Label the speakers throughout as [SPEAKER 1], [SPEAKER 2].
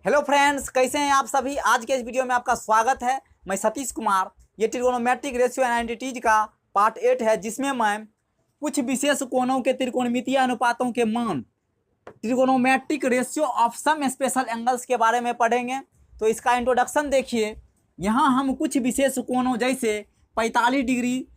[SPEAKER 1] Hello friends, कैसे हैं आप सभी। आज के इस वीडियो में आपका स्वागत है। मैं सतीश कुमार। ये ट्रिगोनोमेट्रिक रेशियो एंड एंटिटीज का पार्ट 8 है, जिसमें मैं कुछ विशेष कोणों के त्रिकोणमितीय अनुपातों के मान, trigonometric ratio of some special angles के बारे में पढ़ेंगे। तो इसका इंट्रोडक्शन देखिए। यहाँ हम कुछ विशेष कोणों जैसे 45 डिग्री,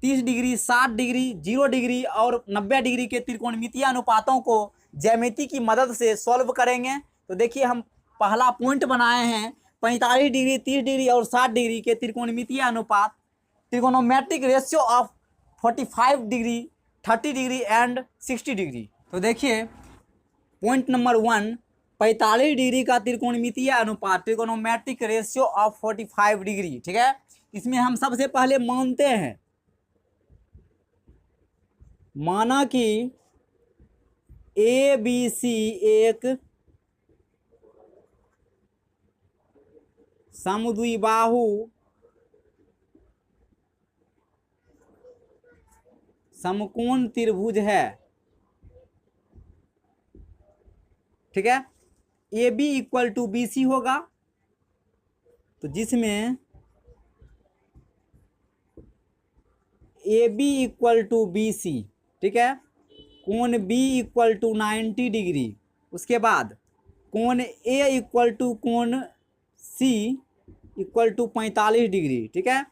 [SPEAKER 1] 30 डिग्री, 60 डिग्री, 0 डिग्री और 90 डिग्री के त्रिकोणमितीय अनुपातों को ज्यामिति की मदद से सॉल्व करेंगे। तो देखिए, हम पहला पॉइंट बनाए हैं 45 डिग्री, 30 डिग्री और 60 डिग्री के त्रिकोणमितीय अनुपात, trigonometric ratio of 45 degree, 30 degree and 60 degree. तो देखिए पॉइंट नंबर 1, 45 डिग्री का त्रिकोणमितीय अनुपात, ट्रिगोनोमेट्रिक रेशियो ऑफ 45 डिग्री। ठीक है, इसमें हम सबसे पहले मानते हैं, माना कि ए बी सी एक समद्विबाहु समकोण त्रिभुज है। ठीक है, A B equal to B C होगा, तो जिसमें A B equal to B C, ठीक है, कोण बी इक्वल टू 90 डिग्री, उसके बाद कोण ए इक्वल टू कोण सी इक्वल टू 45 डिग्री। ठीक है,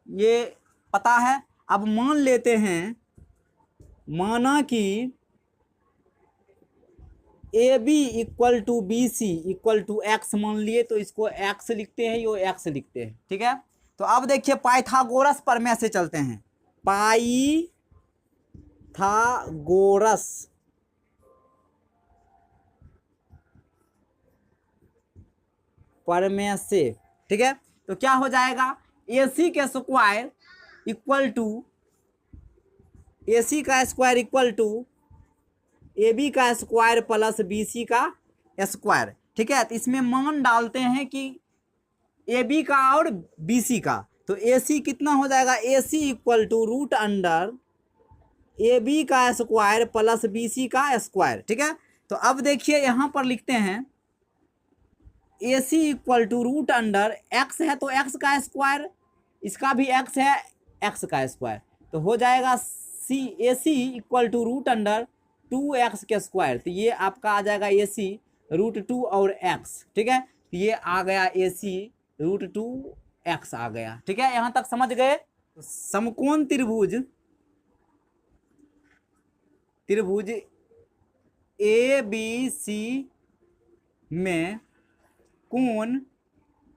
[SPEAKER 1] ये पता है। अब मान लेते हैं, माना कि A B equal to B C equal to x मान लिए, तो इसको एक्स लिखते हैं, यो एक्स लिखते हैं। ठीक है, तो अब देखिए पाइथागोरस प्रमेय से चलते हैं। पाइथागोरस प्रमेय से, ठीक है, तो क्या हो जाएगा, ए सी के square equal to, A C का square equal to A B का स्क्वायर प्लस बी सी का स्क्वायर। ठीक है, तो इसमें मान डालते हैं कि ए बी का और बी सी का, तो ए सी कितना हो जाएगा, A C equal to root under A B का स्क्वायर प्लस बी सी का स्क्वायर। ठीक है, तो अब देखिए यहाँ पर लिखते हैं A C equal to root under x है तो एक्स का स्क्वायर, इसका भी एक्स है, एक्स का स्क्वायर, तो हो जाएगा C A C equal to root under 2x के स्क्वायर। तो ये आपका आ जाएगा ए सी रूट 2 और x। ठीक है, तो ये आ गया ए सी रूट 2x आ गया। ठीक है, यहाँ तक समझ गए। तो समकोण त्रिभुज, त्रिभुज ए बी सी में कोण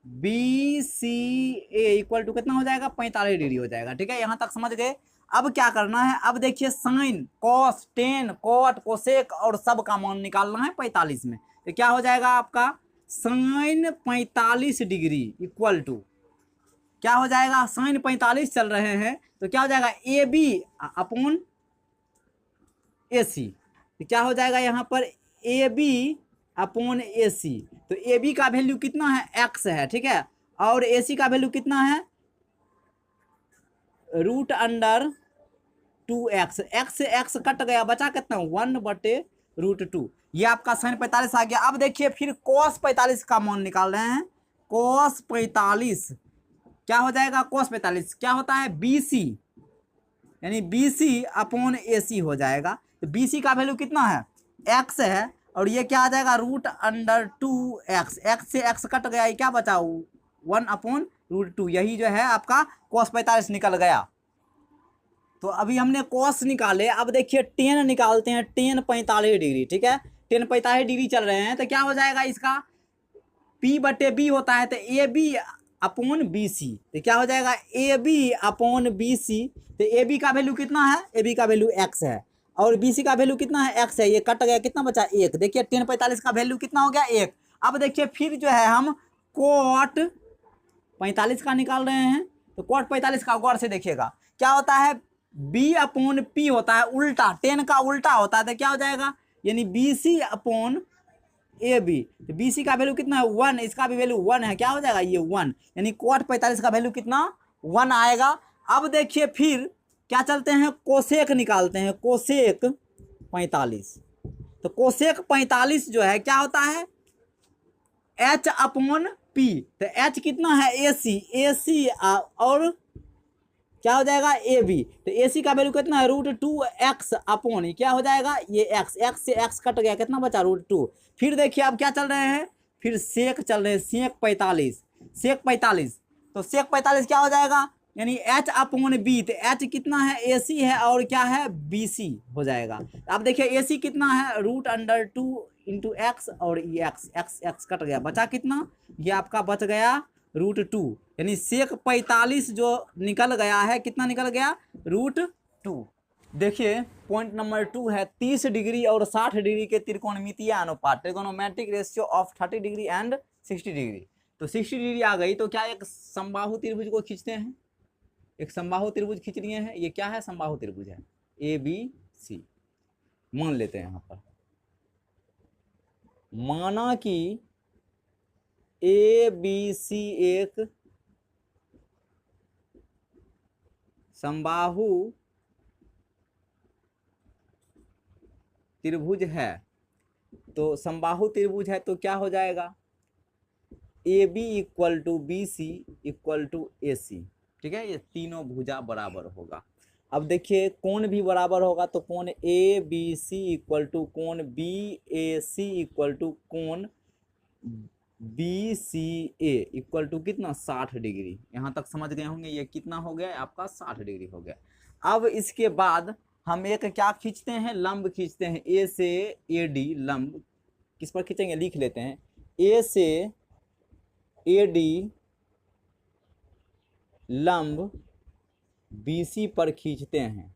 [SPEAKER 1] B C A equal to कितना हो जाएगा, 45 डिग्री हो जाएगा। ठीक है, यहाँ तक समझ गए। अब क्या करना है, अब देखिए sine, cos, tan, cot, cosec और सब का मान निकालना है 45 में। तो क्या हो जाएगा आपका, साइन 45 डिग्री इक्वल टू क्या हो जाएगा, साइन 45 चल रहे हैं, तो क्या हो जाएगा, ए बी अपॉन ए सी। तो क्या हो जाएगा यहाँ पर, ए बी अपॉन ए सी। तो ए बी का वैल्यू कितना है, एक्स है। ठीक है, और ए सी का वैल्यू कितना है, रूट अंडर 2x। एक्स से एक्स कट गया, बचा कितना, 1/√2। ये आपका साइन 45 आ गया। अब देखिए फिर cos 45 का मान निकाल रहे हैं। cos 45 क्या हो जाएगा, cos 45 क्या होता है, BC, यानी BC अपॉन AC हो जाएगा। तो BC का वैल्यू कितना है, x है, और ये क्या आ जाएगा, रूट अंडर 2x। x से x कट गया, ये क्या बचा, 1/√2। यही जो है आपका cos 45 निकल गया। तो अभी हमने cos निकाले। अब देखिए टेन निकालते हैं, टेन 45 डिग्री। ठीक है, टेन 45 डिग्री चल रहे हैं, तो क्या हो जाएगा, इसका P/B होता है, तो A B upon B C. तो क्या हो जाएगा, A B upon B C. तो ए बी का वैल्यू कितना है, ए बी का वैल्यू एक्स है, और बी सी का वैल्यू कितना है, एक्स है। ये कट गया, कितना बचा, एक। देखिए टेन 45 का वैल्यू कितना हो गया, एक। अब देखिए फिर जो है हम cot 45 का निकाल रहे हैं। तो cot 45 का गौर से देखिएगा, क्या होता है, बी अपॉन पी होता है, उल्टा, टेन का उल्टा होता है। तो क्या हो जाएगा, यानी B C upon A B. तो बी सी का वैल्यू कितना है, 1, इसका भी वैल्यू 1 है। क्या हो जाएगा, ये 1, यानी cot 45 का वैल्यू कितना, 1 आएगा। अब देखिए फिर क्या चलते हैं, कोसेक निकालते हैं, कोसेक 45। तो कोसेक 45 जो है क्या होता है, एच अपॉन पी, तो एच कितना है ए सी, और क्या हो जाएगा ए बी, तो ए सी का वैल्यू कितना है √2x अपॉन क्या हो जाएगा ये x से x कट गया, कितना बचा √2। फिर देखिए अब क्या चल रहे हैं, फिर सेक चल रहे हैं, सेक 45, तो सेक 45 क्या हो जाएगा, यानी h अपॉन बी, तो h कितना है ए सी है और क्या है बी सी हो जाएगा। अब देखिए ए सी कितना है √2 इंटू एक्स और ये x कट गया, बचा कितना, ये आपका बच गया √2, यानी सेक 45 जो निकल गया है, कितना निकल गया √2। देखिए पॉइंट नंबर 2 है 30 डिग्री और 60 डिग्री के त्रिकोणमितीय अनुपात, trigonometric ratio of 30 degree and 60 degree. तो 60 डिग्री आ गई तो क्या एक समबाहु त्रिभुज को खींचते हैं, एक समबाहु त्रिभुज खींच लिए हैं। ये क्या है, समबाहु त्रिभुज है ABC, मान लेते हैं यहाँ पर, माना कि ABC एक समबाहु त्रिभुज है, तो समबाहु त्रिभुज है तो क्या हो जाएगा AB equal to BC equal to AC, ठीक है, ये तीनों भुजा बराबर होगा। अब देखिए कोण भी बराबर होगा, तो कोण ABC इक्वल टू कोण BAC इक्वल टू कोण BCA इक्वल टू कितना 60 डिग्री। यहाँ तक समझ गए होंगे, ये कितना हो गया आपका 60 डिग्री हो गया। अब इसके बाद हम एक क्या खींचते हैं, लंब खींचते हैं, A से AD लंब किस पर खींचेंगे, लिख लेते हैं, A से AD लंब BC पर खींचते हैं,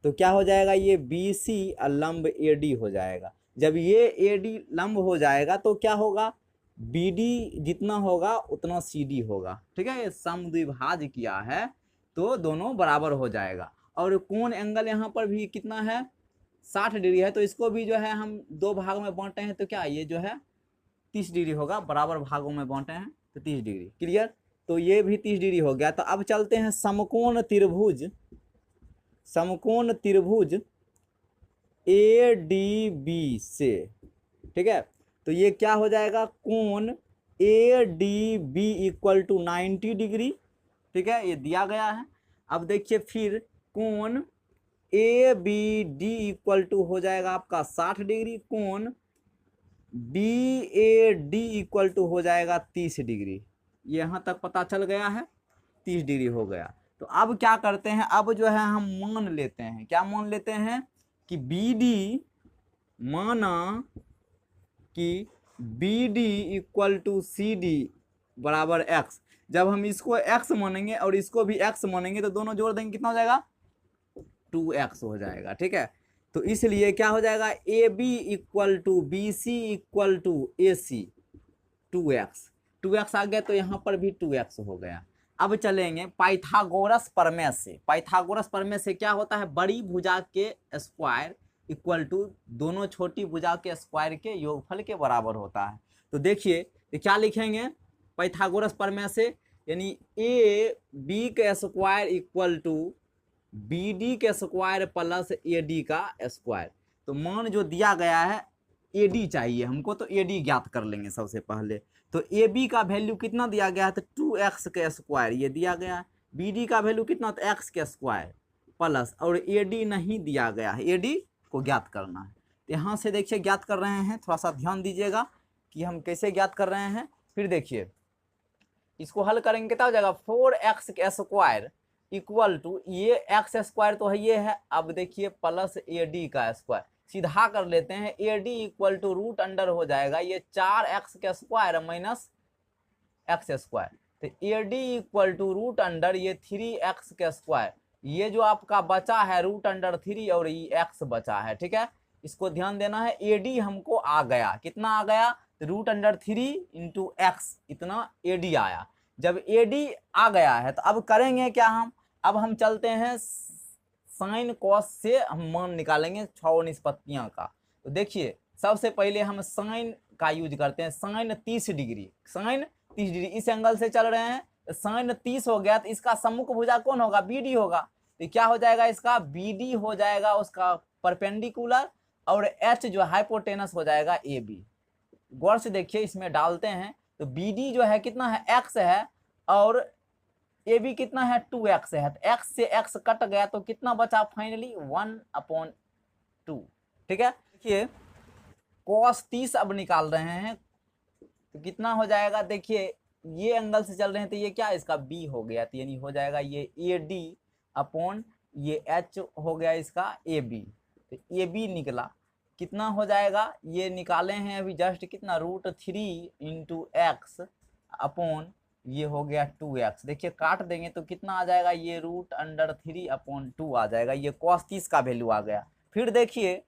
[SPEAKER 1] तो क्या हो जाएगा, ये BC लंब AD हो जाएगा। जब ये AD लंब हो जाएगा तो क्या होगा, BD जितना होगा उतना CD होगा, ठीक है, ये समद्विभाज्य किया है तो दोनों बराबर हो जाएगा। और कोण एंगल यहाँ पर भी कितना है 60 डिग्री है, तो इसको भी जो है हम दो भाग में बांटे हैं, तो क्या ये जो है 30 डिग्री होगा, बराबर भागों में बांटे हैं तो 30 डिग्री, क्लियर। तो ये भी 30 डिग्री हो गया। तो अब चलते हैं समकोण त्रिभुज ADB से, ठीक है, तो ये क्या हो जाएगा, कोण ADB इक्वल टू 90 डिग्री, ठीक है, ये दिया गया है। अब देखिए फिर कोण ABD इक्वल टू हो जाएगा आपका 60 डिग्री, कोण BAD इक्वल टू हो जाएगा 30 डिग्री। यहाँ तक पता चल गया है, 30 डिग्री हो गया। तो अब क्या करते हैं, अब जो है हम मान लेते हैं, क्या मान लेते हैं कि BD, माना कि BD इक्वल टू CD बराबर x। जब हम इसको x मानेंगे और इसको भी x मानेंगे तो दोनों जोड़ देंगे, कितना हो जाएगा 2x हो जाएगा, ठीक है। तो इसलिए क्या हो जाएगा, AB equal to BC equal to AC 2x आ गया, तो यहाँ पर भी 2x हो गया। अब चलेंगे पाइथागोरस प्रमेय से। पाइथागोरस प्रमेय से क्या होता है, बड़ी भुजा के स्क्वायर इक्वल टू दोनों छोटी भुजा के स्क्वायर के योगफल के बराबर होता है। तो देखिए तो क्या लिखेंगे पाइथागोरस प्रमेय से, यानी AB के स्क्वायर इक्वल टू BD के स्क्वायर प्लस AD का स्क्वायर। तो मान जो दिया गया है AD चाहिए हमको, तो AD ज्ञात कर लेंगे सबसे पहले। तो AB का वैल्यू कितना दिया गया है, तो 2x के स्क्वायर ये दिया गया है। BD का वैल्यू कितना, तो x के स्क्वायर प्लस, और AD नहीं दिया गया है, AD को ज्ञात करना है। तो यहाँ से देखिए ज्ञात कर रहे हैं, थोड़ा सा ध्यान दीजिएगा कि हम कैसे ज्ञात कर रहे हैं। फिर देखिए इसको हल करेंगे कितना हो जाएगा, 4x के स्क्वायर इक्वल टू ये x स्क्वायर तो है ये है, अब देखिए प्लस AD का स्क्वायर, सीधा कर लेते हैं, AD equal to root under हो जाएगा ये 4x के स्क्वायर माइनस x स्क्वायर, तो AD equal to root under ये 3x के स्क्वायर, ये जो आपका बचा है रूट अंडर 3 और ये x बचा है, ठीक है, इसको ध्यान देना है। AD हमको आ गया, कितना आ गया, तो रूट अंडर 3 इंटू एक्स, इतना AD आया। जब AD आ गया है तो अब करेंगे क्या अब हम चलते हैं साइन कॉस से हम मान निकालेंगे 6 निष्पत्तियां का। तो देखिए सबसे पहले हम साइन का यूज करते हैं, साइन 30 डिग्री, इस एंगल से चल रहे हैं, तो साइन 30 हो गया, तो इसका सम्मुख भुजा कौन होगा, BD होगा। तो क्या हो जाएगा, इसका BD हो जाएगा उसका परपेंडिकुलर, और एच जो हाइपोटेनस हो जाएगा ए बी। गौर से देखिए, इसमें डालते हैं तो बी डी जो है कितना है, एक्स है, और ए बी कितना है, 2x है। तो x से x कट गया तो कितना बचा फाइनली, 1/2। ठीक है, देखिए cos 30 अब निकाल रहे हैं तो कितना हो जाएगा, देखिए ये एंगल से चल रहे हैं तो ये क्या, इसका b हो गया, तो यानी हो जाएगा ये AD अपॉन ये h हो गया इसका AB। तो AB निकला, कितना हो जाएगा, ये निकाले हैं अभी जस्ट, कितना, √3 × x अपॉन ये हो गया 2x। देखिए काट देंगे तो कितना आ जाएगा, ये √3/2 आ जाएगा। ये cos 30 का वैल्यू आ गया। फिर देखिए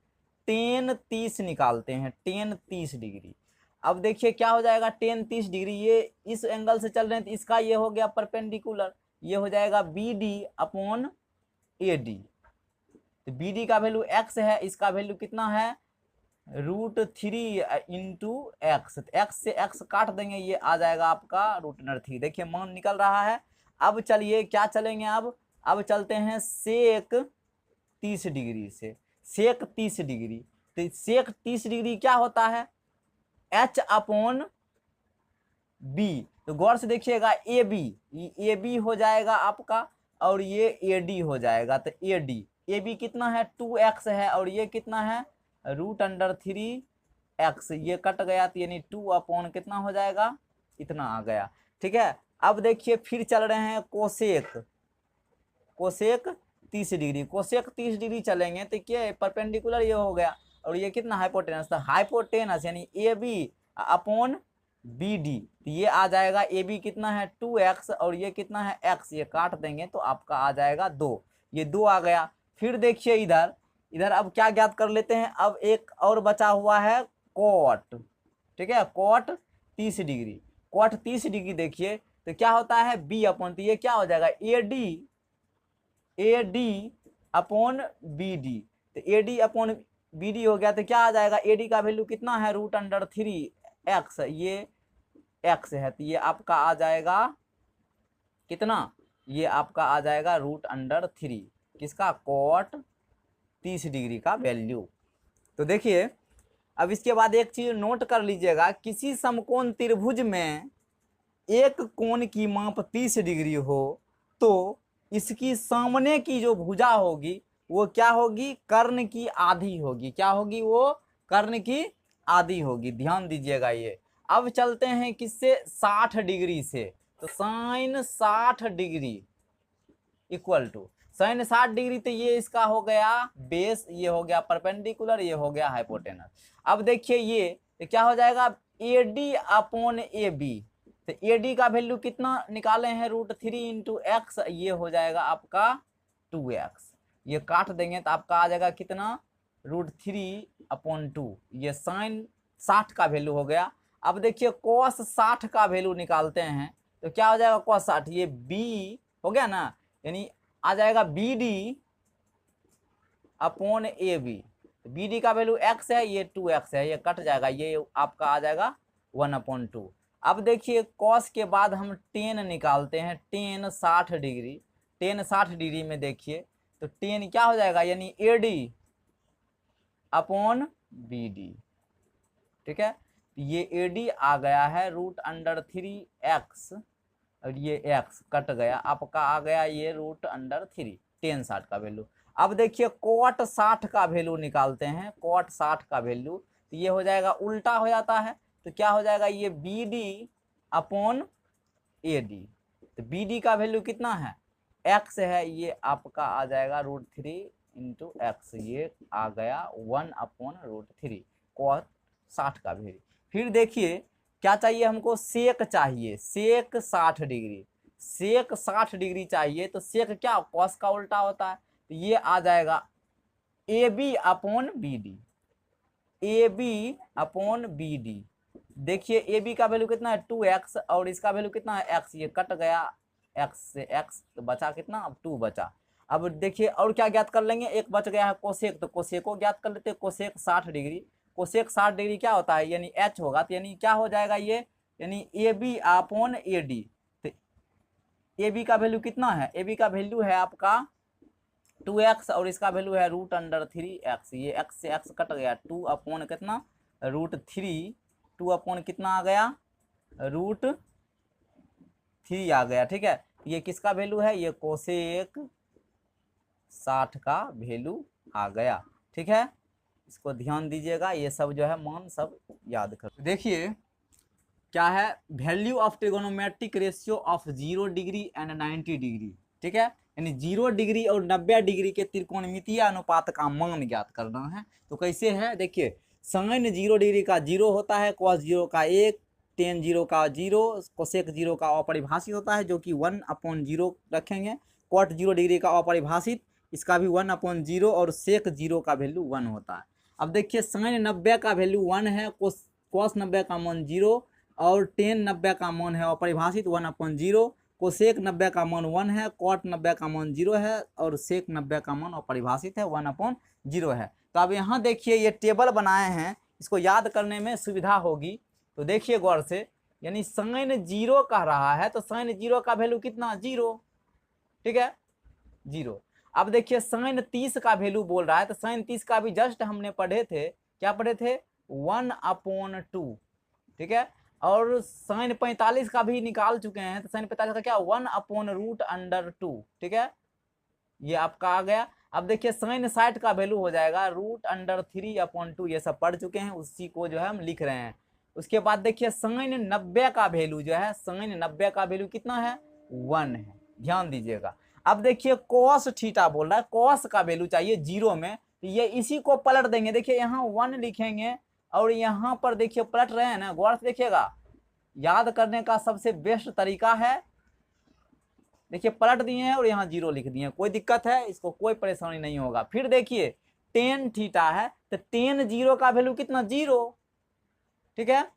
[SPEAKER 1] tan 30 निकालते हैं, tan 30 डिग्री। अब देखिए क्या हो जाएगा, tan 30 डिग्री, ये इस एंगल से चल रहे हैं तो इसका ये हो गया परपेंडिकुलर, ये हो जाएगा BD अपॉन AD। तो BD का वैल्यू x है, इसका वैल्यू कितना है, √3 × x। x से x काट देंगे, ये आ जाएगा आपका √3। देखिए मान निकल रहा है। अब चलिए क्या चलेंगे, अब चलते हैं सेक 30 डिग्री से। सेक 30 डिग्री, तो सेक 30 डिग्री क्या होता है, h अपॉन b। तो गौर से देखिएगा, ए बी हो जाएगा आपका, और ये AD हो जाएगा। तो AB कितना है, 2x है, और ये कितना है, √3x। ये कट गया तो यानी 2 अपॉन कितना हो जाएगा, इतना आ गया। ठीक है, अब देखिए फिर चल रहे हैं कोसेक 30 डिग्री। कोसेक 30 डिग्री चलेंगे तो क्या, परपेंडिकुलर ये हो गया, और ये कितना, हाइपोटेनस। तो हाइपोटेनस यानी AB अपॉन BD, तो ये आ जाएगा, AB कितना है, 2x, और ये कितना है, x। ये काट देंगे तो आपका आ जाएगा 2, ये 2 आ गया। फिर देखिए इधर अब क्या ज्ञात कर लेते हैं, अब एक और बचा हुआ है कॉट। ठीक है, कॉट 30 डिग्री। कॉट 30 डिग्री देखिए तो क्या होता है, B अपॉन, तो ये क्या हो जाएगा, AD अपॉन BD। तो AD अपॉन BD हो गया, तो क्या आ जाएगा, AD का वैल्यू कितना है, √3x। ये x है, तो ये आपका आ जाएगा कितना, ये आपका आ जाएगा √3 किसका, कॉट 30 डिग्री का वैल्यू। तो देखिए अब इसके बाद एक चीज नोट कर लीजिएगा, किसी समकोण त्रिभुज में एक कोण की माप 30 डिग्री हो तो इसकी सामने की जो भुजा होगी वो क्या होगी, कर्ण की आधी होगी। क्या होगी, वो कर्ण की आधी होगी। ध्यान दीजिएगा ये। अब चलते हैं किससे, 60 डिग्री से। तो sine 60 degree equal to sine 60 degree, तो ये इसका हो गया बेस, ये हो गया परपेंडिकुलर, ये हो गया हाइपोटेनस। अब देखिए ये तो क्या हो जाएगा, AD अपॉन AB। तो AD का वैल्यू कितना निकाले हैं, √3 × x, ये हो जाएगा आपका 2x। ये काट देंगे तो आपका आ जाएगा कितना, √3/2। ये साइन 60 का वैल्यू हो गया। अब देखिए cos 60 का वैल्यू निकालते हैं तो क्या हो जाएगा, cos 60, ये B हो गया ना, यानी आ जाएगा BD अपॉन AB। BD का वैल्यू x है, ये 2x है, ये कट जाएगा, ये आपका आ जाएगा 1/2। अब देखिए cos के बाद हम tan निकालते हैं, tan 60 डिग्री। tan 60 डिग्री में देखिए तो tan क्या हो जाएगा, यानी AD अपॉन BD। ठीक है, ये AD आ गया है √3x, और ये x कट गया, आपका आ गया ये √3 tan 60 का वैल्यू। अब देखिए cot 60 का वैल्यू निकालते हैं, cot 60 का वैल्यू, तो ये हो जाएगा, उल्टा हो जाता है, तो क्या हो जाएगा, ये BD अपॉन AD। तो BD का वैल्यू कितना है, x है, ये आपका आ जाएगा √3 × x, ये आ गया 1/√3 cot 60 का वैल्यू। फिर देखिए क्या चाहिए हमको, सेक चाहिए, सेक 60 डिग्री। सेक 60 डिग्री चाहिए, तो सेक क्या, कॉस का उल्टा होता है, तो ये आ जाएगा AB upon BD। AB upon BD। देखिए AB का वैल्यू कितना है, 2x, और इसका वैल्यू कितना है, x। ये कट गया, x से x तो बचा कितना, अब 2 बचा। अब देखिए और क्या ज्ञात कर लेंगे, एक बच गया है कोसेक, तो कोसेको ज्ञात कर लेते हैं। कोसेक 60 डिग्री, कोसेक 60 डिग्री क्या होता है, यानी h होगा, तो यानी क्या हो जाएगा ये, यानी AB अपॉन AD। तो AB का वैल्यू कितना है, AB का वैल्यू है आपका 2x और इसका वैल्यू है √3x। ये x से x कट गया, 2 अपॉन कितना √3, 2 अपॉन कितना आ गया √3 आ गया। ठीक है, ये किसका वैल्यू है, ये कोसेक 60 का वैल्यू आ गया। ठीक है, इसको ध्यान दीजिएगा, ये सब जो है मान सब याद कर। देखिए क्या है, value of trigonometric ratio of 0 degree and 90 degree. ठीक है, यानी 0 डिग्री और 90 डिग्री के त्रिकोणमितीय अनुपात का मान ज्ञात करना है। तो कैसे है, देखिए साइन 0 डिग्री का 0 होता है, कॉस 0 का 1, टेन 0 का 0, कोसेक 0 का अपरिभाषित होता है जो कि 1/0 रखेंगे, कॉट 0 डिग्री का अपरिभाषित, इसका भी 1/0 और सेक 0 का वैल्यू 1 होता है। अब देखिए साइन 90 का वैल्यू 1 है, कॉस 90 का मान 0 और टेन 90 का मान है अपरिभाषित 1/0, कोसेक 90 का मान 1 है, कॉट 90 का मान 0 है और सेक 90 का मान अपरिभाषित है 1/0 है। तो अब यहाँ देखिए ये टेबल बनाए हैं, इसको याद करने में सुविधा होगी। तो देखिए गौर से, यानी साइन 0 कह रहा है तो साइन 0 का वैल्यू कितना 0। ठीक है 0। अब देखिए साइन 30 का वैल्यू बोल रहा है, तो साइन 30 का भी जस्ट हमने पढ़े थे, क्या पढ़े थे 1/2। ठीक है, और साइन 45 का भी निकाल चुके हैं, तो साइन 45 का क्या 1/√2। ठीक है, ये आपका आ गया। अब देखिए साइन 60 का वैल्यू हो जाएगा √3/2। ये सब पढ़ चुके हैं, उसी को जो है हम लिख रहे हैं। उसके बाद देखिए साइन 90 का वैल्यू जो है, साइन 90 का वैल्यू कितना है 1 है, ध्यान दीजिएगा। अब देखिए कॉस थीटा बोल रहा है, कॉस का वैल्यू चाहिए 0 में, तो ये इसी को पलट देंगे। देखिए यहाँ 1 लिखेंगे और यहाँ पर देखिए पलट रहे हैं ना, गौर से देखिएगा। याद करने का सबसे बेस्ट तरीका है, देखिए पलट दिए हैं और यहाँ 0 लिख दिए हैं, कोई दिक्कत है, इसको कोई परेशानी नहीं होगा। फिर देखिए टेन थीटा है, तो टेन 0 का वैल्यू कितना 0। ठीक है,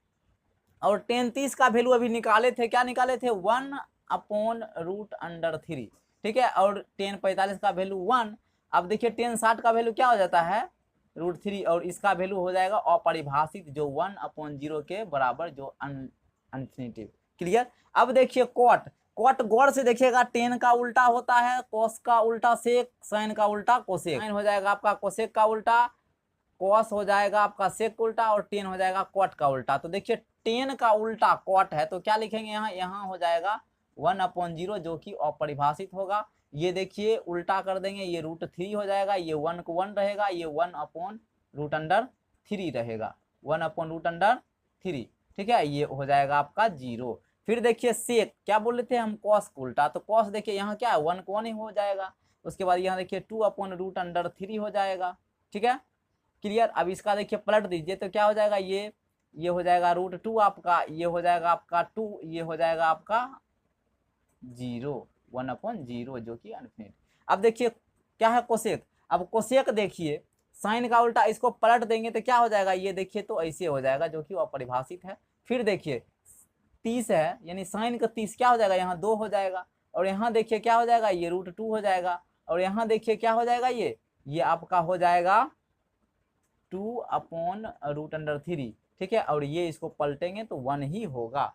[SPEAKER 1] और टेन 30 का वैल्यू अभी निकाले थे, क्या निकाले थे 1/√3। ठीक है, और टेन 45 का वैल्यू 1। अब देखिए टेन 60 का वैल्यू क्या हो जाता है √3 और इसका वैल्यू हो जाएगा अपरिभाषित जो 1/0 के बराबर, जो अनफिनिटिव। क्लियर। अब देखिए कॉट, कॉट गौर से देखिएगा, टेन का उल्टा होता है कॉस का उल्टा सेक, साइन का उल्टा कोसेक, साइन हो जाएगा आपका कोसेक का उल्टा, कॉस हो जाएगा आपका सेक का उल्टा और टेन हो जाएगा कॉट का उल्टा। तो देखिए टेन का उल्टा कॉट है, तो क्या लिखेंगे यहाँ, यहाँ हो जाएगा 1/0 जो कि अपरिभाषित होगा। ये देखिए उल्टा कर देंगे, ये √3 हो जाएगा, ये 1 को 1 रहेगा, ये 1/√3 रहेगा, 1/√3। ठीक है, ये हो जाएगा आपका 0। फिर देखिए सेक, क्या बोल रहे थे हम, कॉस को उल्टा, तो कॉस देखिए यहाँ क्या है 1 को 1 ही हो जाएगा। उसके बाद यहाँ देखिए 2/√3 हो जाएगा। ठीक है, क्लियर। अब इसका देखिए पलट दीजिए, तो क्या हो जाएगा, ये हो जाएगा √2 आपका, ये हो जाएगा आपका 2, ये हो जाएगा आपका 0, 1/0 जो कि अनफिनिट। अब देखिए क्या है कोसेक, अब कोसेक देखिए साइन का उल्टा, इसको पलट देंगे तो क्या हो जाएगा, ये देखिए तो ऐसे हो जाएगा जो कि अपरिभाषित है। फिर देखिए 30 है, यानी साइन का 30 क्या हो जाएगा, यहाँ 2 हो जाएगा, और यहाँ देखिए क्या हो जाएगा, ये √2 हो जाएगा, और यहाँ देखिए क्या हो जाएगा, ये आपका हो जाएगा 2/√3। ठीक है, और ये इसको पलटेंगे तो 1 ही होगा।